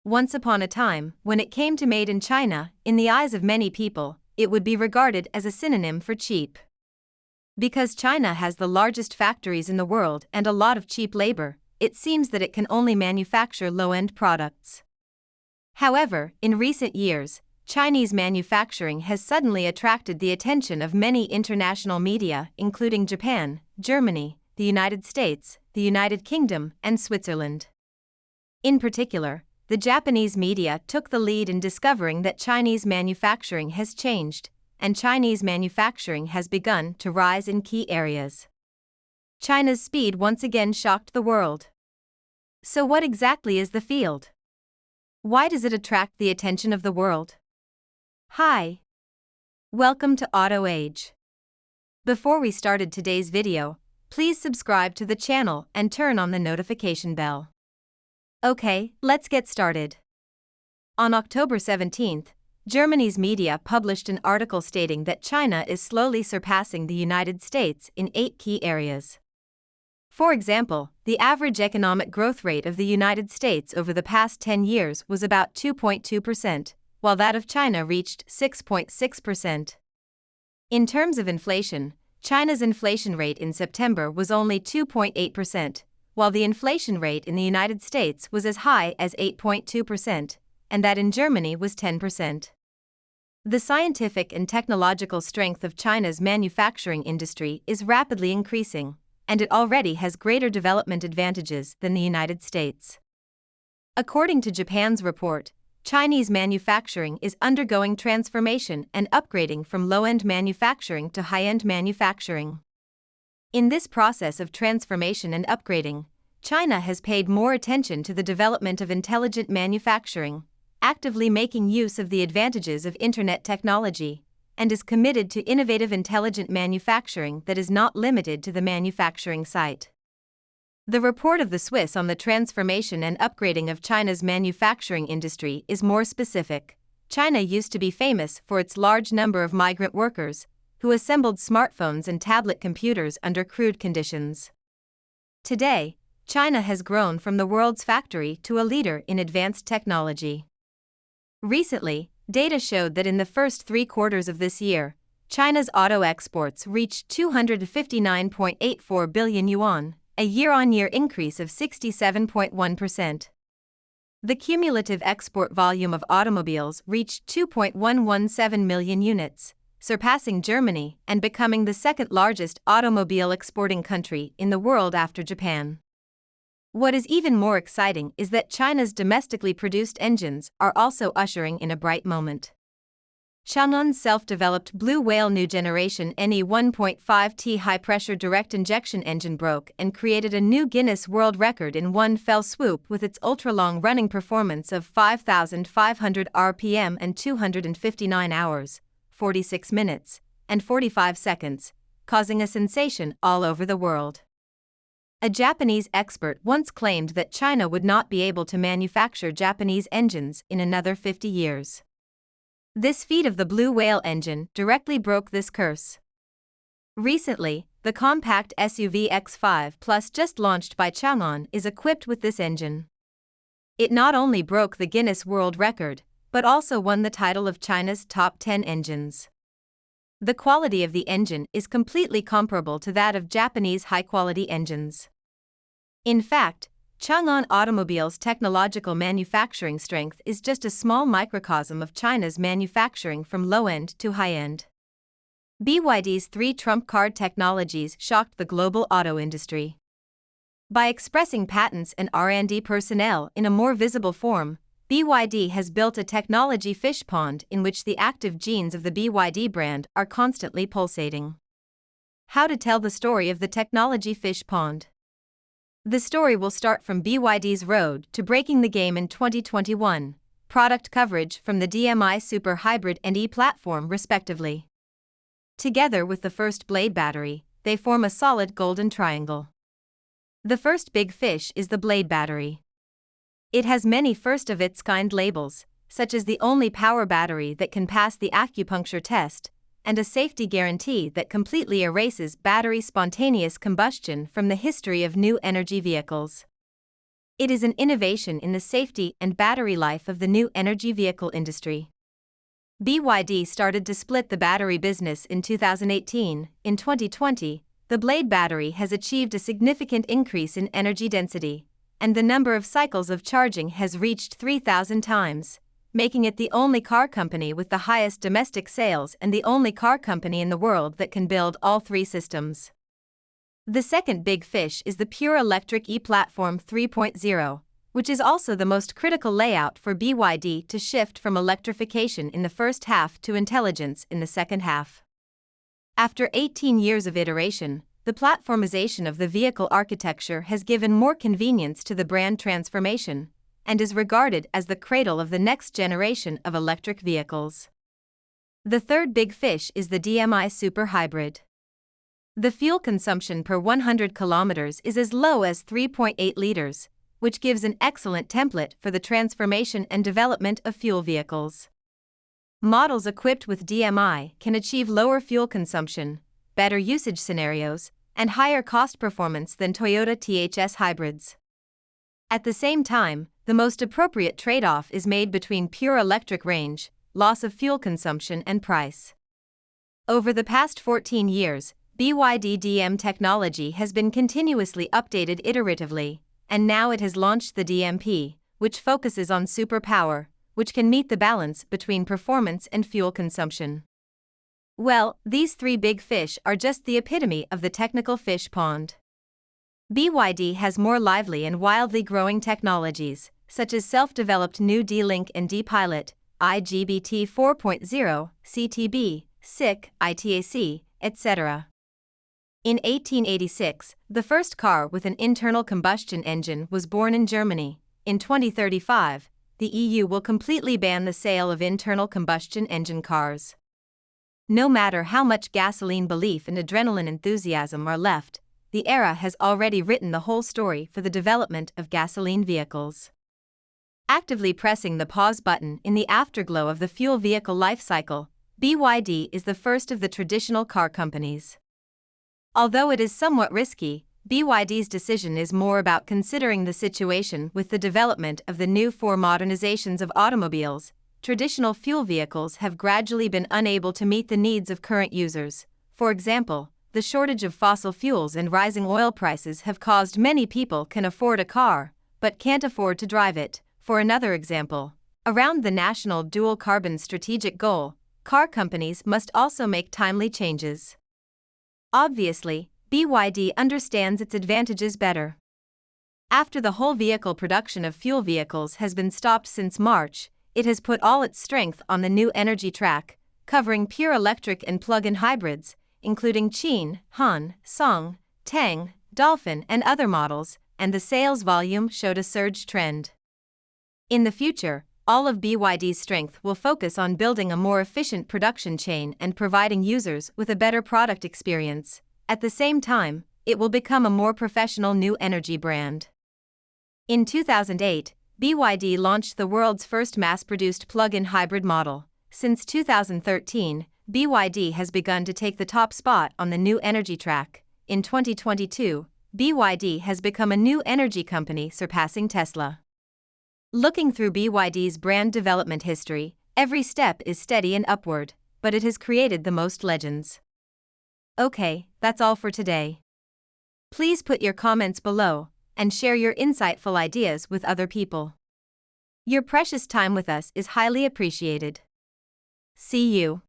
Once upon a time, when it came to made in China, in the eyes of many people, it would be regarded as a synonym for cheap. Because China has the largest factories in the world and a lot of cheap labor, it seems that it can only manufacture low-end products. However, in recent years, Chinese manufacturing has suddenly attracted the attention of many international media, including Japan, Germany, the United States, the United Kingdom, and Switzerland. In particular, the Japanese media took the lead in discovering that Chinese manufacturing has changed, and Chinese manufacturing has begun to rise in key areas. China's speed once again shocked the world. So what exactly is the field? Why does it attract the attention of the world? Hi! Welcome to Auto Age. Before we started today's video, please subscribe to the channel and turn on the notification bell. Okay, let's get started. On October 17th, Germany's media published an article stating that China is slowly surpassing the United States in 8 key areas. For example, the average economic growth rate of the United States over the past 10 years was about 2.2%, while that of China reached 6.6%. In terms of inflation, China's inflation rate in September was only 2.8%, while the inflation rate in the United States was as high as 8.2%, and that in Germany was 10%. The scientific and technological strength of China's manufacturing industry is rapidly increasing, and it already has greater development advantages than the United States. According to Japan's report, Chinese manufacturing is undergoing transformation and upgrading from low-end manufacturing to high-end manufacturing. In this process of transformation and upgrading, China has paid more attention to the development of intelligent manufacturing, actively making use of the advantages of internet technology, and is committed to innovative intelligent manufacturing that is not limited to the manufacturing site. The report of the Swiss on the transformation and upgrading of China's manufacturing industry is more specific. China used to be famous for its large number of migrant workers, who assembled smartphones and tablet computers under crude conditions. Today, China has grown from the world's factory to a leader in advanced technology. Recently, data showed that in the first 3 quarters of this year, China's auto exports reached 259.84 billion yuan, a year-on-year increase of 67.1%. The cumulative export volume of automobiles reached 2.117 million units, surpassing Germany and becoming the second-largest automobile exporting country in the world after Japan. What is even more exciting is that China's domestically produced engines are also ushering in a bright moment. Changan's self-developed Blue Whale new generation NE 1.5T high-pressure direct injection engine broke and created a new Guinness World Record in one fell swoop with its ultra-long running performance of 5,500 RPM and 259 hours, 46 minutes, and 45 seconds, causing a sensation all over the world. A Japanese expert once claimed that China would not be able to manufacture Japanese engines in another 50 years. This feat of the Blue Whale engine directly broke this curse. Recently, the compact SUV X5 Plus just launched by Changan is equipped with this engine. It not only broke the Guinness World Record, but also won the title of China's top 10 engines. The quality of the engine is completely comparable to that of Japanese high-quality engines. In fact, Changan Automobile's technological manufacturing strength is just a small microcosm of China's manufacturing from low-end to high-end. BYD's 3 trump card technologies shocked the global auto industry. By expressing patents and R&D personnel in a more visible form, BYD has built a technology fish pond in which the active genes of the BYD brand are constantly pulsating. How to tell the story of the technology fish pond? The story will start from BYD's road to breaking the game in 2021, product coverage from the DMI Super Hybrid and E platform respectively. Together with the first Blade battery, they form a solid golden triangle. The first big fish is the Blade battery. It has many first-of-its-kind labels, such as the only power battery that can pass the acupuncture test, and a safety guarantee that completely erases battery spontaneous combustion from the history of new energy vehicles. It is an innovation in the safety and battery life of the new energy vehicle industry. BYD started to split the battery business in 2018. In 2020, the Blade battery has achieved a significant increase in energy density, and the number of cycles of charging has reached 3,000 times, making it the only car company with the highest domestic sales and the only car company in the world that can build all three systems. The second big fish is the pure electric e-Platform 3.0, which is also the most critical layout for BYD to shift from electrification in the first half to intelligence in the second half. After 18 years of iteration, the platformization of the vehicle architecture has given more convenience to the brand transformation, and is regarded as the cradle of the next generation of electric vehicles. The third big fish is the DMI Super Hybrid. The fuel consumption per 100 kilometers is as low as 3.8 liters, which gives an excellent template for the transformation and development of fuel vehicles. Models equipped with DMI can achieve lower fuel consumption, better usage scenarios, and higher cost performance than Toyota THS hybrids. At the same time, the most appropriate trade-off is made between pure electric range, loss of fuel consumption, and price. Over the past 14 years, BYD DM technology has been continuously updated iteratively, and now it has launched the DMP, which focuses on superpower, which can meet the balance between performance and fuel consumption. Well, these three big fish are just the epitome of the technical fish pond. BYD has more lively and wildly growing technologies, such as self-developed new D-Link and D-Pilot, IGBT 4.0, CTB, SiC, ITAC, etc. In 1886, the first car with an internal combustion engine was born in Germany. In 2035, the EU will completely ban the sale of internal combustion engine cars. No matter how much gasoline belief and adrenaline enthusiasm are left, the era has already written the whole story for the development of gasoline vehicles. Actively pressing the pause button in the afterglow of the fuel vehicle life cycle, BYD is the first of the traditional car companies. Although it is somewhat risky, BYD's decision is more about considering the situation with the development of the new four modernizations of automobiles. Traditional fuel vehicles have gradually been unable to meet the needs of current users. For example, the shortage of fossil fuels and rising oil prices have caused many people can afford a car, but can't afford to drive it. For another example, around the national dual carbon strategic goal, car companies must also make timely changes. Obviously, BYD understands its advantages better. After the whole vehicle production of fuel vehicles has been stopped since March, it has put all its strength on the new energy track, covering pure electric and plug-in hybrids, including Qin, Han, Song, Tang, Dolphin, and other models, and the sales volume showed a surge trend. In the future, all of BYD's strength will focus on building a more efficient production chain and providing users with a better product experience. At the same time, it will become a more professional new energy brand. In 2008, BYD launched the world's first mass-produced plug-in hybrid model. Since 2013, BYD has begun to take the top spot on the new energy track. In 2022, BYD has become a new energy company surpassing Tesla. Looking through BYD's brand development history, every step is steady and upward, but it has created the most legends. Okay, that's all for today. Please put your comments below and share your insightful ideas with other people. Your precious time with us is highly appreciated. See you.